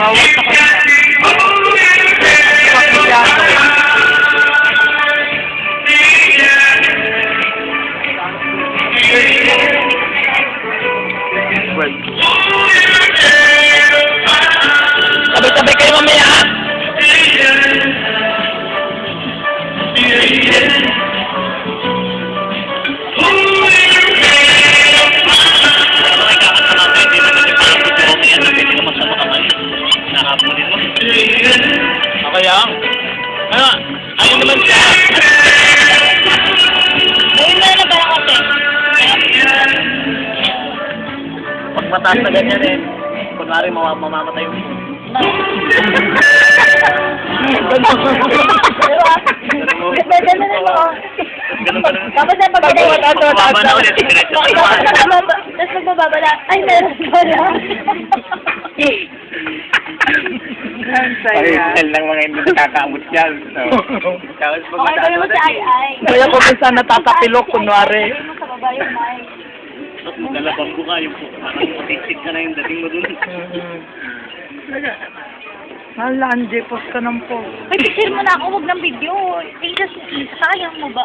Bawal sa kanya. Pakisyado. Sabay-sabay kayo mamaya. Kaya, ayun naman siya. Ayun na ba ako, te? Pag mataas na ganyan eh, kunwari mamamatay yung Pwede na rin ako. Tapos na pagkakita. Mababa na ulit. Tapos magbabala. Ay, meron pala. Ay, lang mga hindi nakakaamot yan. Tapos pag Okay, gawin mo sa ay-ay. kaya ko minsan natatapilok, kunwari. Gawin mo sa baba yung ay. Dalabang ko nga yung parang matisik ka na yung dating mo dun. Hala, Angie, post ka ng post. Ay, picture mo na ako. Huwag ng video. Eh, just, sayang mo ba?